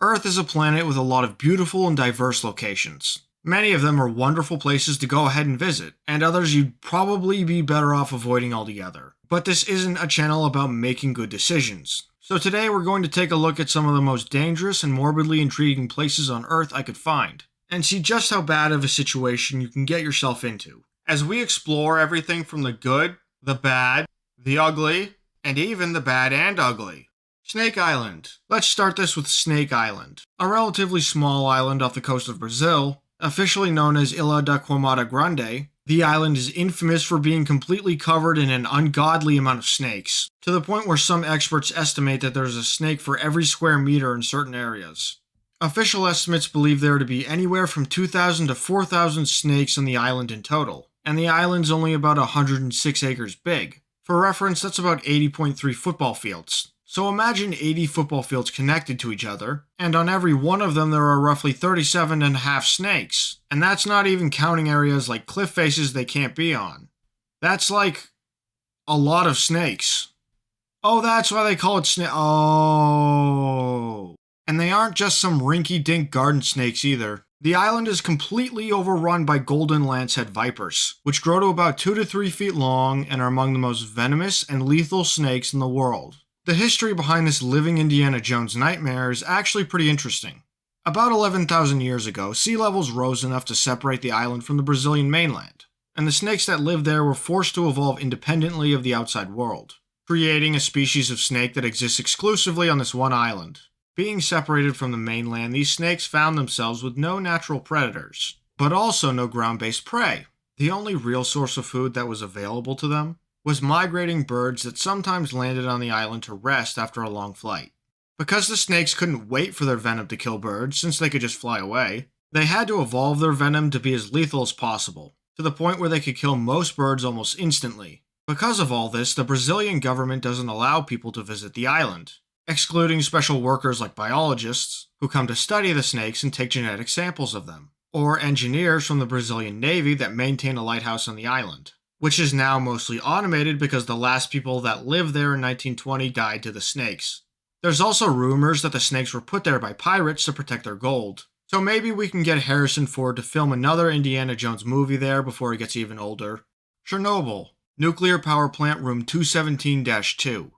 Earth is a planet with a lot of beautiful and diverse locations. Many of them are wonderful places to go ahead and visit, and others you'd probably be better off avoiding altogether. But this isn't a channel about making good decisions. So today we're going to take a look at some of the most dangerous and morbidly intriguing places on Earth I could find, and see just how bad of a situation you can get yourself into. As we explore everything from the good, the bad, the ugly, and even the bad and ugly. Snake Island. Let's start this with Snake Island, a relatively small island off the coast of Brazil. Officially known as Ilha da Queimada Grande, the island is infamous for being completely covered in an ungodly amount of snakes, to the point where some experts estimate that there's a snake for every square meter in certain areas. Official estimates believe there to be anywhere from 2,000 to 4,000 snakes on the island in total, and the island's only about 106 acres big. For reference, that's about 80.3 football fields. So imagine 80 football fields connected to each other, and on every one of them there are roughly 37.5 snakes. And that's not even counting areas like cliff faces they can't be on. That's like a lot of snakes. Oh, that's why they call it Oh. And they aren't just some rinky-dink garden snakes either. The island is completely overrun by golden lancehead vipers, which grow to about 2 to 3 feet long and are among the most venomous and lethal snakes in the world. The history behind this living Indiana Jones nightmare is actually pretty interesting. About 11,000 years ago, sea levels rose enough to separate the island from the Brazilian mainland, and the snakes that lived there were forced to evolve independently of the outside world, creating a species of snake that exists exclusively on this one island. Being separated from the mainland, these snakes found themselves with no natural predators, but also no ground-based prey. The only real source of food that was available to them was migrating birds that sometimes landed on the island to rest after a long flight. Because the snakes couldn't wait for their venom to kill birds, since they could just fly away, they had to evolve their venom to be as lethal as possible, to the point where they could kill most birds almost instantly. Because of all this, the Brazilian government doesn't allow people to visit the island, excluding special workers like biologists, who come to study the snakes and take genetic samples of them, or engineers from the Brazilian Navy that maintain a lighthouse on the island, which is now mostly automated because the last people that lived there in 1920 died to the snakes. There's also rumors that the snakes were put there by pirates to protect their gold. So maybe we can get Harrison Ford to film another Indiana Jones movie there before he gets even older. Chernobyl. Nuclear Power Plant Room 217-2.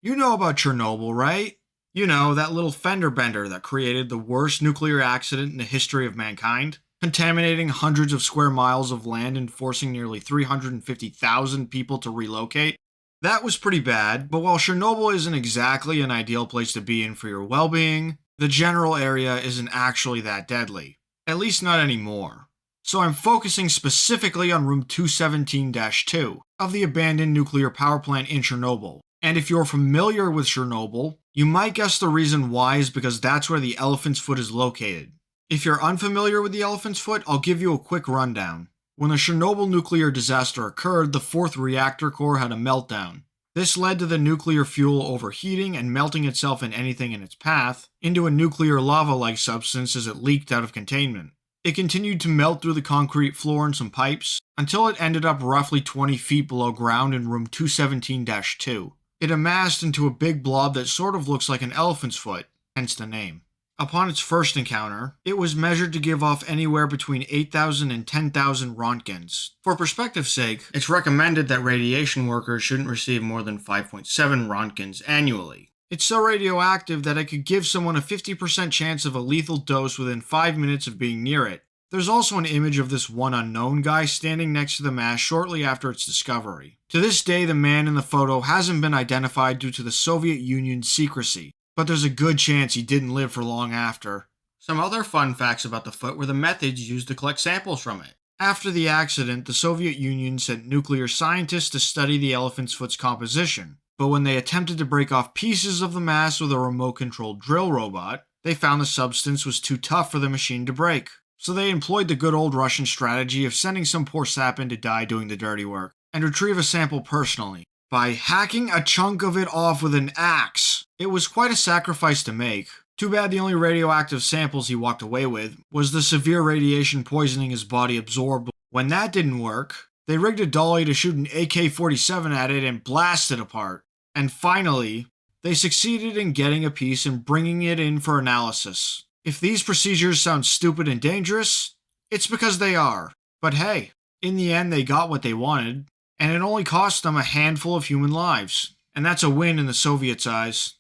You know about Chernobyl, right? You know, that little fender bender that created the worst nuclear accident in the history of mankind, contaminating hundreds of square miles of land and forcing nearly 350,000 people to relocate. That was pretty bad, but while Chernobyl isn't exactly an ideal place to be in for your well-being, the general area isn't actually that deadly. At least not anymore. So I'm focusing specifically on room 217-2 of the abandoned nuclear power plant in Chernobyl. And if you're familiar with Chernobyl, you might guess the reason why is because that's where the Elephant's Foot is located. If you're unfamiliar with the Elephant's Foot, I'll give you a quick rundown. When the Chernobyl nuclear disaster occurred, the 4th reactor core had a meltdown. This led to the nuclear fuel overheating and melting itself in anything in its path into a nuclear lava-like substance as it leaked out of containment. It continued to melt through the concrete floor and some pipes until it ended up roughly 20 feet below ground in room 217-2. It amassed into a big blob that sort of looks like an elephant's foot, hence the name. Upon its first encounter, it was measured to give off anywhere between 8,000 and 10,000 rontgens. For perspective's sake, it's recommended that radiation workers shouldn't receive more than 5.7 rontgens annually. It's so radioactive that it could give someone a 50% chance of a lethal dose within 5 minutes of being near it. There's also an image of this one unknown guy standing next to the mass shortly after its discovery. To this day, the man in the photo hasn't been identified due to the Soviet Union's secrecy, but there's a good chance he didn't live for long after. Some other fun facts about the foot were the methods used to collect samples from it. After the accident, the Soviet Union sent nuclear scientists to study the elephant's foot's composition, but when they attempted to break off pieces of the mass with a remote-controlled drill robot, they found the substance was too tough for the machine to break. So they employed the good old Russian strategy of sending some poor sap in to die doing the dirty work, and retrieve a sample personally, by hacking a chunk of it off with an axe. It was quite a sacrifice to make. Too bad the only radioactive samples he walked away with was the severe radiation poisoning his body absorbed. When that didn't work, they rigged a dolly to shoot an AK-47 at it and blast it apart. And finally, They succeeded in getting a piece and bringing it in for analysis. If these procedures sound stupid and dangerous, it's because they are. But hey, in the end they got what they wanted, and it only cost them a handful of human lives. And that's a win in the Soviets' eyes.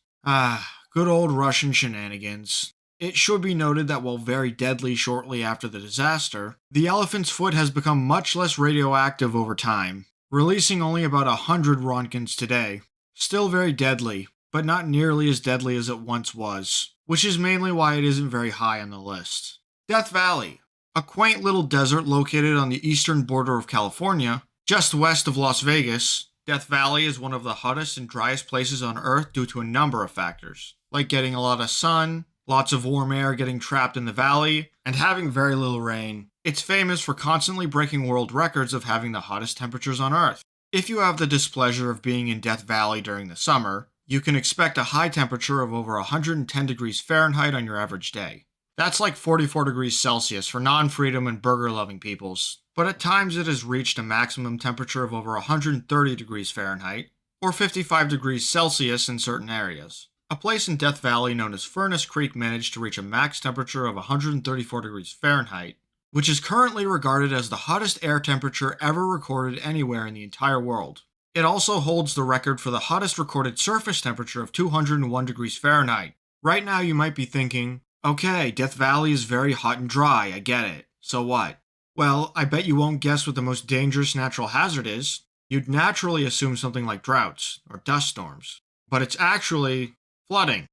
Good old Russian shenanigans. It should be noted that while very deadly shortly after the disaster, the elephant's foot has become much less radioactive over time, releasing only about 100 roentgens today. Still very deadly, but not nearly as deadly as it once was, which is mainly why it isn't very high on the list. Death Valley, a quaint little desert located on the eastern border of California, just west of Las Vegas. Death Valley is one of the hottest and driest places on Earth due to a number of factors, like getting a lot of sun, lots of warm air getting trapped in the valley, and having very little rain. It's famous for constantly breaking world records of having the hottest temperatures on Earth. If you have the displeasure of being in Death Valley during the summer, you can expect a high temperature of over 110 degrees Fahrenheit on your average day. That's like 44 degrees Celsius for non-freedom and burger-loving peoples, but at times it has reached a maximum temperature of over 130 degrees Fahrenheit, or 55 degrees Celsius in certain areas. A place in Death Valley known as Furnace Creek managed to reach a max temperature of 134 degrees Fahrenheit, which is currently regarded as the hottest air temperature ever recorded anywhere in the entire world. It also holds the record for the hottest recorded surface temperature of 201 degrees Fahrenheit. Right now you might be thinking, okay, Death Valley is very hot and dry, I get it. So what? Well, I bet you won't guess what the most dangerous natural hazard is. You'd naturally assume something like droughts or dust storms. But it's actually flooding.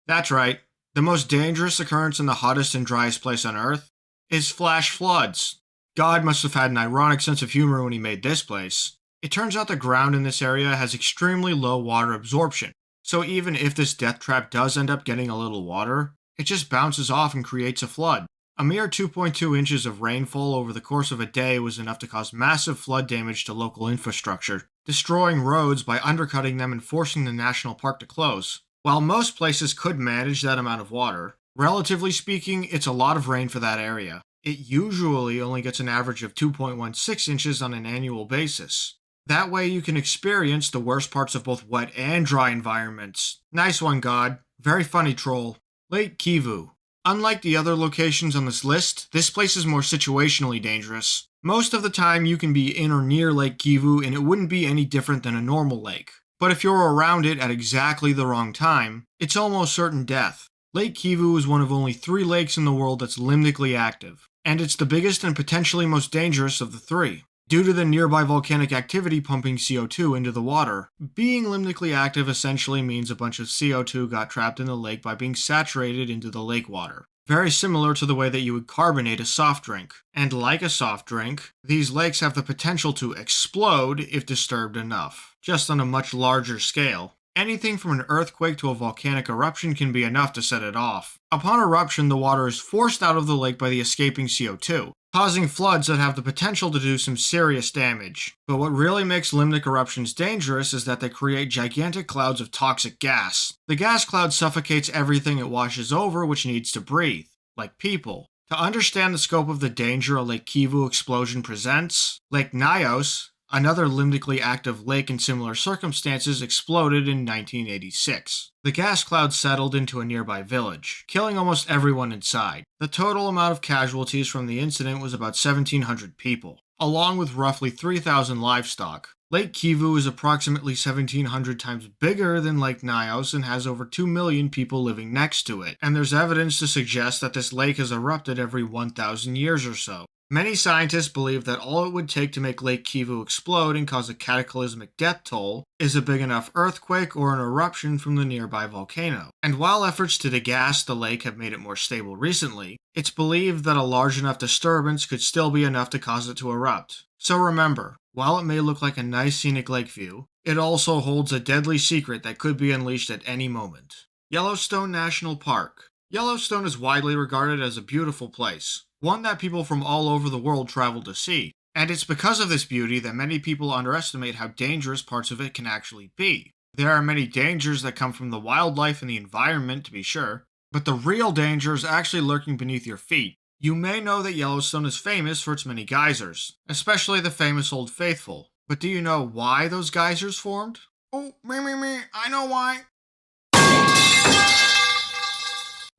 That's right. The most dangerous occurrence in the hottest and driest place on Earth is flash floods. God must have had an ironic sense of humor when he made this place. It turns out the ground in this area has extremely low water absorption. So even if this death trap does end up getting a little water, it just bounces off and creates a flood. A mere 2.2 inches of rainfall over the course of a day was enough to cause massive flood damage to local infrastructure, destroying roads by undercutting them and forcing the national park to close. While most places could manage that amount of water, relatively speaking, it's a lot of rain for that area. It usually only gets an average of 2.16 inches on an annual basis. That way you can experience the worst parts of both wet and dry environments. Nice one, God. Very funny, troll. Lake Kivu. Unlike the other locations on this list, this place is more situationally dangerous. Most of the time you can be in or near Lake Kivu and it wouldn't be any different than a normal lake. But if you're around it at exactly the wrong time, it's almost certain death. Lake Kivu is one of only 3 lakes in the world that's limnically active, and it's the biggest and potentially most dangerous of the 3. Due to the nearby volcanic activity pumping CO2 into the water, being limnically active essentially means a bunch of CO2 got trapped in the lake by being saturated into the lake water. Very similar to the way that you would carbonate a soft drink. And like a soft drink, these lakes have the potential to explode if disturbed enough, just on a much larger scale. Anything from an earthquake to a volcanic eruption can be enough to set it off. Upon eruption, the water is forced out of the lake by the escaping CO2, causing floods that have the potential to do some serious damage. But what really makes limnic eruptions dangerous is that they create gigantic clouds of toxic gas. The gas cloud suffocates everything it washes over which needs to breathe, like people. To understand the scope of the danger a Lake Kivu explosion presents, Lake Nyos, another limnically active lake in similar circumstances, exploded in 1986. The gas cloud settled into a nearby village, killing almost everyone inside. The total amount of casualties from the incident was about 1,700 people, along with roughly 3,000 livestock. Lake Kivu is approximately 1,700 times bigger than Lake Nyos and has over 2 million people living next to it, and there's evidence to suggest that this lake has erupted every 1,000 years or so. Many scientists believe that all it would take to make Lake Kivu explode and cause a cataclysmic death toll is a big enough earthquake or an eruption from the nearby volcano. And while efforts to degas the lake have made it more stable recently, it's believed that a large enough disturbance could still be enough to cause it to erupt. So remember, while it may look like a nice scenic lake view, it also holds a deadly secret that could be unleashed at any moment. Yellowstone National Park. Yellowstone is widely regarded as a beautiful place, one that people from all over the world travel to see, and it's because of this beauty that many people underestimate how dangerous parts of it can actually be. There are many dangers that come from the wildlife and the environment, to be sure, but the real danger is actually lurking beneath your feet. You may know that Yellowstone is famous for its many geysers, especially the famous Old Faithful, but do you know why those geysers formed? Oh, me, I know why.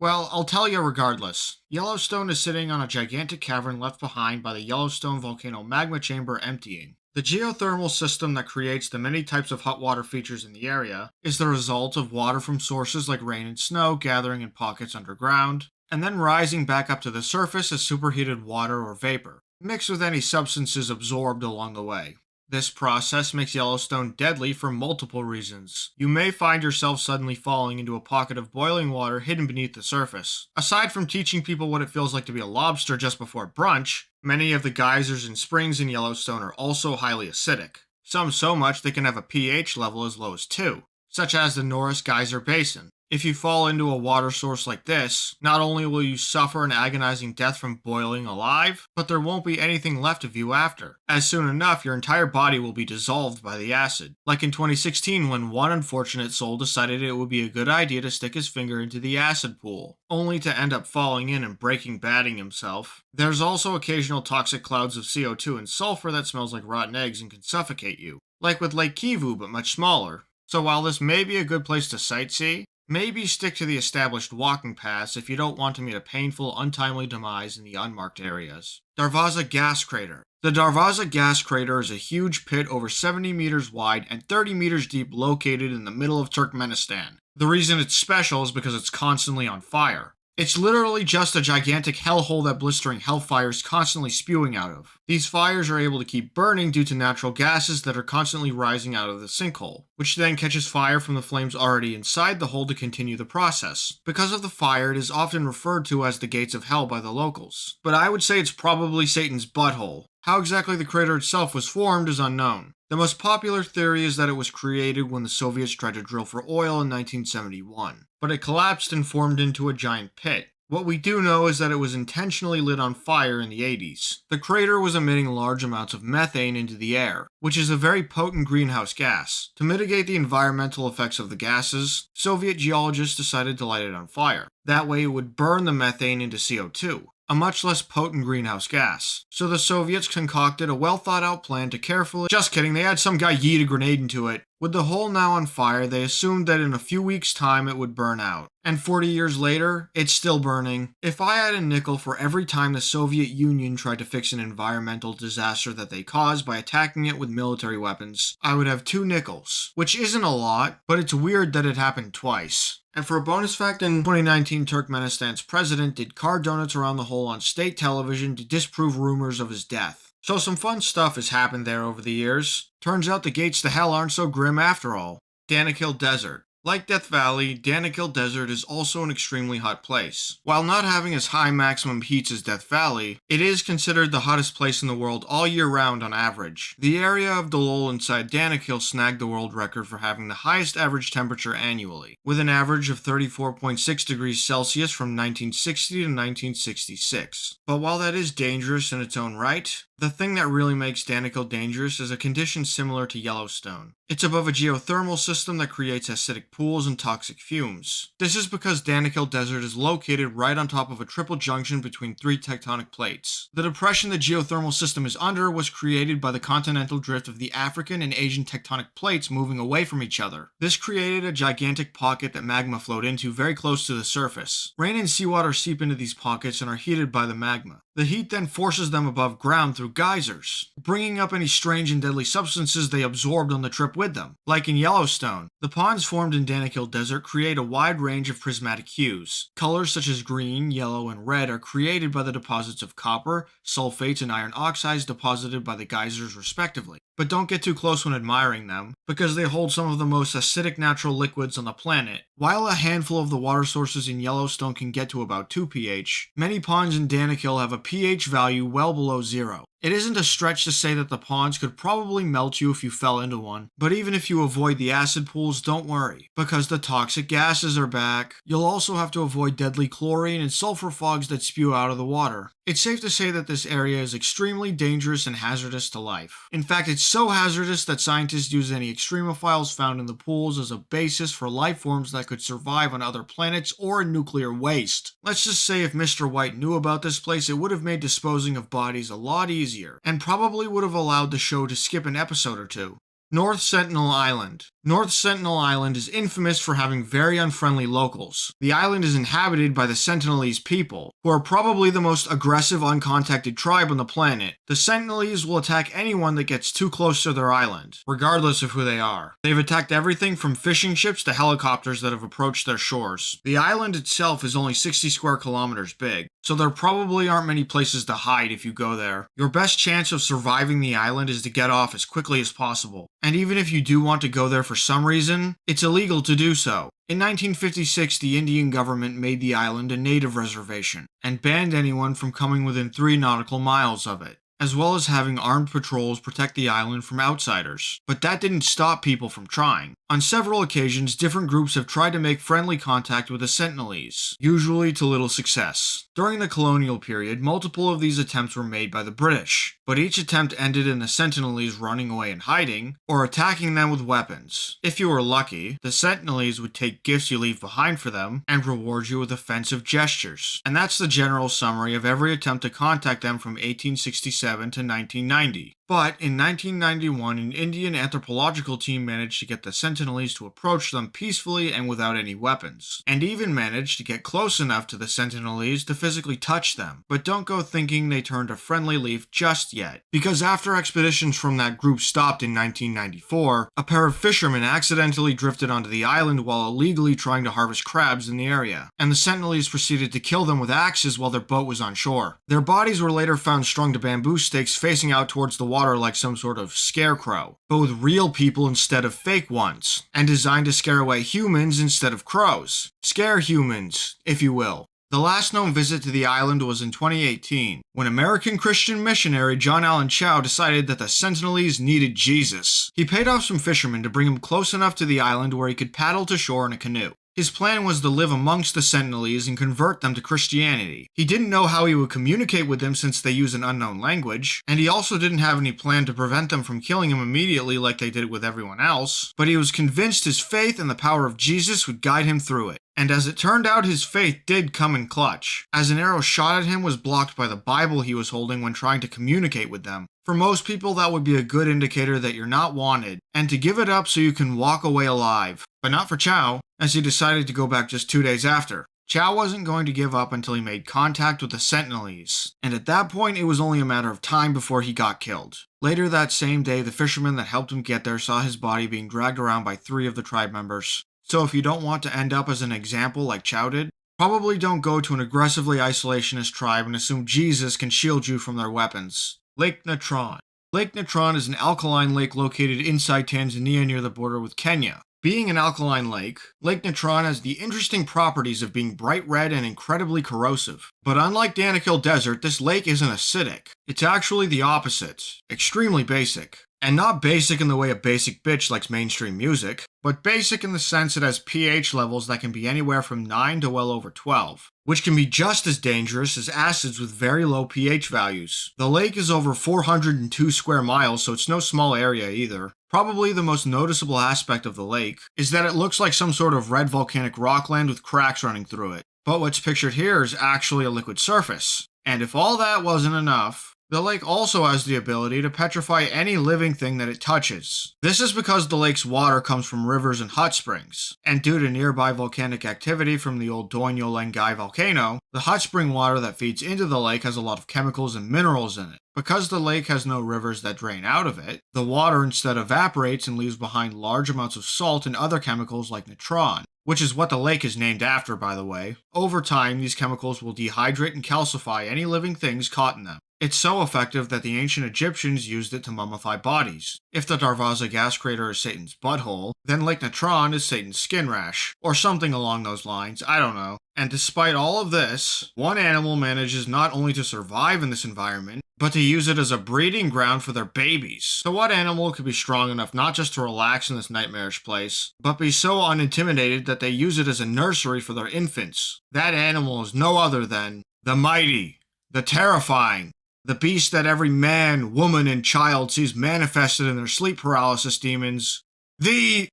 Well, I'll tell you regardless. Yellowstone is sitting on a gigantic cavern left behind by the Yellowstone volcano magma chamber emptying. The geothermal system that creates the many types of hot water features in the area is the result of water from sources like rain and snow gathering in pockets underground, and then rising back up to the surface as superheated water or vapor, mixed with any substances absorbed along the way. This process makes Yellowstone deadly for multiple reasons. You may find yourself suddenly falling into a pocket of boiling water hidden beneath the surface. Aside from teaching people what it feels like to be a lobster just before brunch, many of the geysers and springs in Yellowstone are also highly acidic. Some so much they can have a pH level as low as 2, such as the Norris Geyser Basin. If you fall into a water source like this, not only will you suffer an agonizing death from boiling alive, but there won't be anything left of you after, as soon enough your entire body will be dissolved by the acid. Like in 2016 when one unfortunate soul decided it would be a good idea to stick his finger into the acid pool, only to end up falling in and breaking batting himself. There's also occasional toxic clouds of CO2 and sulfur that smells like rotten eggs and can suffocate you, like with Lake Kivu but much smaller. So while this may be a good place to sightsee, maybe stick to the established walking paths if you don't want to meet a painful, untimely demise in the unmarked areas. Darvaza Gas Crater. The Darvaza Gas Crater is a huge pit over 70 meters wide and 30 meters deep located in the middle of Turkmenistan. The reason it's special is because it's constantly on fire. It's literally just a gigantic hellhole that blistering hellfire is constantly spewing out of. These fires are able to keep burning due to natural gases that are constantly rising out of the sinkhole, which then catches fire from the flames already inside the hole to continue the process. Because of the fire, it is often referred to as the gates of hell by the locals, but I would say it's probably Satan's butthole. How exactly the crater itself was formed is unknown. The most popular theory is that it was created when the Soviets tried to drill for oil in 1971, but it collapsed and formed into a giant pit. What we do know is that it was intentionally lit on fire in the 80s. The crater was emitting large amounts of methane into the air, which is a very potent greenhouse gas. To mitigate the environmental effects of the gases, Soviet geologists decided to light it on fire. That way it would burn the methane into CO2. A much less potent greenhouse gas. So the Soviets concocted a well thought out plan to carefully— just kidding, they had some guy yeet a grenade into it. With the hole now on fire, they assumed that in a few weeks' time it would burn out. And 40 years later, it's still burning. If I had a nickel for every time the Soviet Union tried to fix an environmental disaster that they caused by attacking it with military weapons, I would have 2 nickels. Which isn't a lot, but it's weird that it happened twice. And for a bonus fact, in 2019, Turkmenistan's president did car donuts around the hole on state television to disprove rumors of his death. So some fun stuff has happened there over the years. Turns out the gates to hell aren't so grim after all. Danakil Desert. Like Death Valley, Danakil Desert is also an extremely hot place. While not having as high maximum heats as Death Valley, it is considered the hottest place in the world all year round on average. The area of Dalol inside Danakil snagged the world record for having the highest average temperature annually, with an average of 34.6 degrees Celsius from 1960 to 1966. But while that is dangerous in its own right, the thing that really makes Danakil dangerous is a condition similar to Yellowstone. It's above a geothermal system that creates acidic pools and toxic fumes. This is because Danakil Desert is located right on top of a triple junction between 3 tectonic plates. The depression the geothermal system is under was created by the continental drift of the African and Asian tectonic plates moving away from each other. This created a gigantic pocket that magma flowed into very close to the surface. Rain and seawater seep into these pockets and are heated by the magma. The heat then forces them above ground through geysers, bringing up any strange and deadly substances they absorbed on the trip with them. Like in Yellowstone, the ponds formed in Danakil Desert create a wide range of prismatic hues. Colors such as green, yellow, and red are created by the deposits of copper, sulfates, and iron oxides deposited by the geysers respectively. But don't get too close when admiring them, because they hold some of the most acidic natural liquids on the planet. While a handful of the water sources in Yellowstone can get to about 2 pH, many ponds in Danakil have a pH value well below 0. It isn't a stretch to say that the ponds could probably melt you if you fell into one, but even if you avoid the acid pools, don't worry, because the toxic gases are back. You'll also have to avoid deadly chlorine and sulfur fogs that spew out of the water. It's safe to say that this area is extremely dangerous and hazardous to life. In fact, it's so hazardous that scientists use any extremophiles found in the pools as a basis for life forms that could survive on other planets or in nuclear waste. Let's just say if Mr. White knew about this place, it would have made disposing of bodies a lot easier, and probably would have allowed the show to skip an episode or 2. North Sentinel Island. North Sentinel Island is infamous for having very unfriendly locals. The island is inhabited by the Sentinelese people, who are probably the most aggressive uncontacted tribe on the planet. The Sentinelese will attack anyone that gets too close to their island, regardless of who they are. They've attacked everything from fishing ships to helicopters that have approached their shores. The island itself is only 60 square kilometers big, so there probably aren't many places to hide if you go there. Your best chance of surviving the island is to get off as quickly as possible. And even if you do want to go there for some reason, it's illegal to do so. In 1956, the Indian government made the island a native reservation, and banned anyone from coming within 3 nautical miles of it, as well as having armed patrols protect the island from outsiders. But that didn't stop people from trying. On several occasions, different groups have tried to make friendly contact with the Sentinelese, usually to little success. During the colonial period, multiple of these attempts were made by the British, but each attempt ended in the Sentinelese running away and hiding, or attacking them with weapons. If you were lucky, the Sentinelese would take gifts you leave behind for them, and reward you with offensive gestures. And that's the general summary of every attempt to contact them from 1867 to 1990. But in 1991, an Indian anthropological team managed to get the Sentinelese to approach them peacefully and without any weapons, and even managed to get close enough to the Sentinelese to physically touch them. But don't go thinking they turned a friendly leaf just yet, because after expeditions from that group stopped in 1994, a pair of fishermen accidentally drifted onto the island while illegally trying to harvest crabs in the area, and the Sentinelese proceeded to kill them with axes while their boat was on shore. Their bodies were later found strung to bamboo stakes facing out towards the water like some sort of scarecrow, but with real people instead of fake ones, and designed to scare away humans instead of crows. Scare humans, if you will. The last known visit to the island was in 2018, when American Christian missionary John Allen Chow decided that the Sentinelese needed Jesus. He paid off some fishermen to bring him close enough to the island where he could paddle to shore in a canoe. His plan was to live amongst the Sentinelese and convert them to Christianity. He didn't know how he would communicate with them since they use an unknown language, and he also didn't have any plan to prevent them from killing him immediately like they did with everyone else, but he was convinced his faith and the power of Jesus would guide him through it. And as it turned out, his faith did come in clutch, as an arrow shot at him was blocked by the Bible he was holding when trying to communicate with them. For most people, that would be a good indicator that you're not wanted, and to give it up so you can walk away alive. But not for Chow, as he decided to go back just 2 days after. Chow wasn't going to give up until he made contact with the Sentinelese, and at that point it was only a matter of time before he got killed. Later that same day, the fisherman that helped him get there saw his body being dragged around by 3 of the tribe members. So if you don't want to end up as an example like Chow did, probably don't go to an aggressively isolationist tribe and assume Jesus can shield you from their weapons. Lake Natron. Lake Natron is an alkaline lake located inside Tanzania near the border with Kenya. Being an alkaline lake, Lake Natron has the interesting properties of being bright red and incredibly corrosive. But unlike Danakil Desert, this lake isn't acidic. It's actually the opposite, extremely basic. And not basic in the way a basic bitch likes mainstream music, but basic in the sense it has pH levels that can be anywhere from 9 to well over 12, which can be just as dangerous as acids with very low pH values. The lake is over 402 square miles, so it's no small area either. Probably the most noticeable aspect of the lake is that it looks like some sort of red volcanic rockland with cracks running through it. But what's pictured here is actually a liquid surface. And if all that wasn't enough, the lake also has the ability to petrify any living thing that it touches. This is because the lake's water comes from rivers and hot springs, and due to nearby volcanic activity from the old Doinyo Lengai volcano, the hot spring water that feeds into the lake has a lot of chemicals and minerals in it. Because the lake has no rivers that drain out of it, the water instead evaporates and leaves behind large amounts of salt and other chemicals like Natron, which is what the lake is named after, by the way. Over time, these chemicals will dehydrate and calcify any living things caught in them. It's so effective that the ancient Egyptians used it to mummify bodies. If the Darvaza Gas Crater is Satan's butthole, then Lake Natron is Satan's skin rash, or something along those lines, I don't know. And despite all of this, one animal manages not only to survive in this environment, but to use it as a breeding ground for their babies. So what animal could be strong enough not just to relax in this nightmarish place, but be so unintimidated that they use it as a nursery for their infants? That animal is no other than the mighty, the terrifying, the beast that every man, woman, and child sees manifested in their sleep paralysis demons, the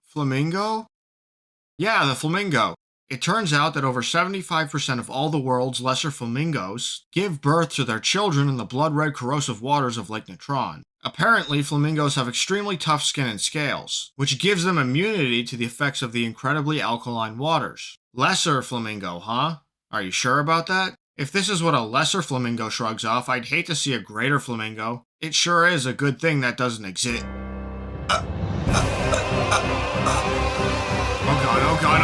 flamingo? Yeah, the flamingo. It turns out that over 75% of all the world's lesser flamingos give birth to their children in the blood-red corrosive waters of Lake Natron. Apparently, flamingos have extremely tough skin and scales, which gives them immunity to the effects of the incredibly alkaline waters. Lesser flamingo, huh? Are you sure about that? If this is what a lesser flamingo shrugs off, I'd hate to see a greater flamingo. It sure is a good thing that doesn't exist.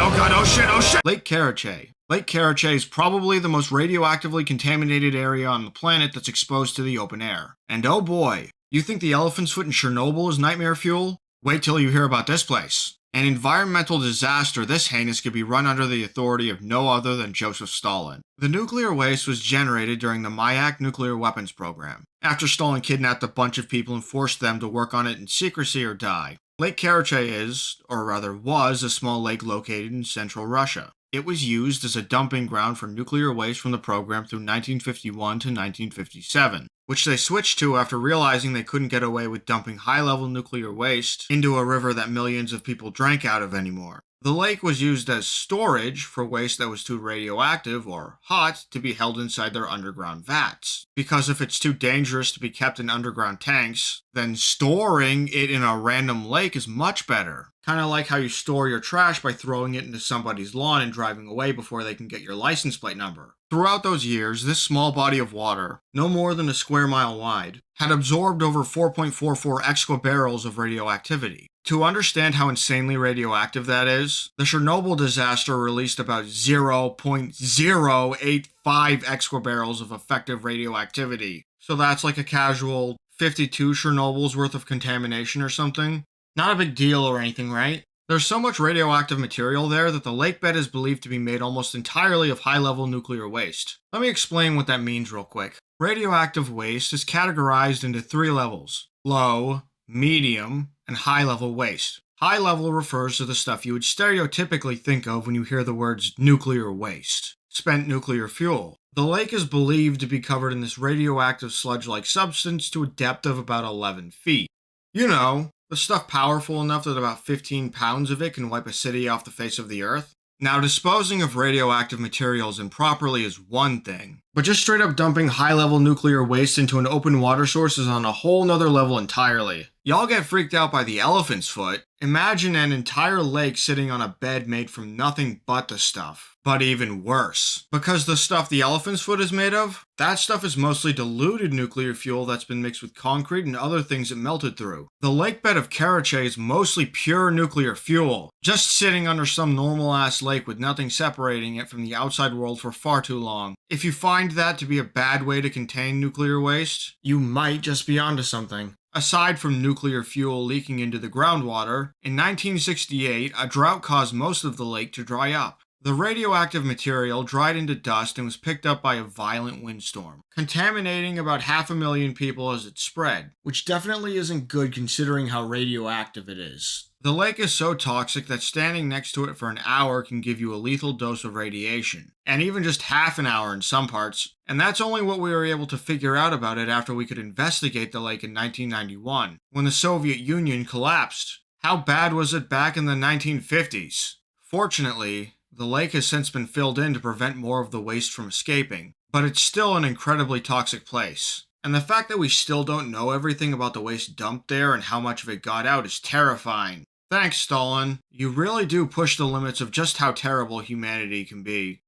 Oh god, oh shit! Lake Karachay. Lake Karachay is probably the most radioactively contaminated area on the planet that's exposed to the open air. And oh boy, you think the elephant's foot in Chernobyl is nightmare fuel? Wait till you hear about this place. An environmental disaster this heinous could be run under the authority of no other than Joseph Stalin. The nuclear waste was generated during the Mayak nuclear weapons program, after Stalin kidnapped a bunch of people and forced them to work on it in secrecy or die. Lake Karachay is, or rather was, a small lake located in central Russia. It was used as a dumping ground for nuclear waste from the program through 1951 to 1957, which they switched to after realizing they couldn't get away with dumping high-level nuclear waste into a river that millions of people drank out of anymore. The lake was used as storage for waste that was too radioactive or hot to be held inside their underground vats. Because if it's too dangerous to be kept in underground tanks, then storing it in a random lake is much better. Kind of like how you store your trash by throwing it into somebody's lawn and driving away before they can get your license plate number. Throughout those years, this small body of water, no more than a square mile wide, had absorbed over 4.44 exabarrels of radioactivity. To understand how insanely radioactive that is, the Chernobyl disaster released about 0.085 exabarrels of effective radioactivity. So that's like a casual 52 Chernobyls worth of contamination or something. Not a big deal or anything, right? There's so much radioactive material there that the lake bed is believed to be made almost entirely of high-level nuclear waste. Let me explain what that means real quick. Radioactive waste is categorized into 3 levels: low, medium, and high-level waste. High-level refers to the stuff you would stereotypically think of when you hear the words nuclear waste. Spent nuclear fuel. The lake is believed to be covered in this radioactive sludge-like substance to a depth of about 11 feet. You know, the stuff powerful enough that about 15 pounds of it can wipe a city off the face of the earth. Now, disposing of radioactive materials improperly is one thing, but just straight up dumping high-level nuclear waste into an open water source is on a whole nother level entirely. Y'all get freaked out by the elephant's foot. Imagine an entire lake sitting on a bed made from nothing but the stuff. But even worse, because the stuff the elephant's foot is made of, that stuff is mostly diluted nuclear fuel that's been mixed with concrete and other things it melted through. The lake bed of Karachay is mostly pure nuclear fuel, just sitting under some normal-ass lake with nothing separating it from the outside world for far too long. If you find that to be a bad way to contain nuclear waste, you might just be onto something. Aside from nuclear fuel leaking into the groundwater, in 1968, a drought caused most of the lake to dry up. The radioactive material dried into dust and was picked up by a violent windstorm, contaminating about 500,000 people as it spread, which definitely isn't good considering how radioactive it is. The lake is so toxic that standing next to it for an hour can give you a lethal dose of radiation, and even just half an hour in some parts, and that's only what we were able to figure out about it after we could investigate the lake in 1991, when the Soviet Union collapsed. How bad was it back in the 1950s? Fortunately, the lake has since been filled in to prevent more of the waste from escaping, but it's still an incredibly toxic place. And the fact that we still don't know everything about the waste dumped there and how much of it got out is terrifying. Thanks, Stalin. You really do push the limits of just how terrible humanity can be.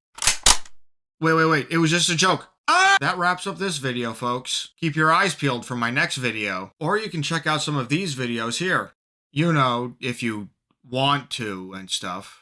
Wait, it was just a joke. Ah! That wraps up this video, folks. Keep your eyes peeled for my next video, or you can check out some of these videos here. You know, if you want to and stuff.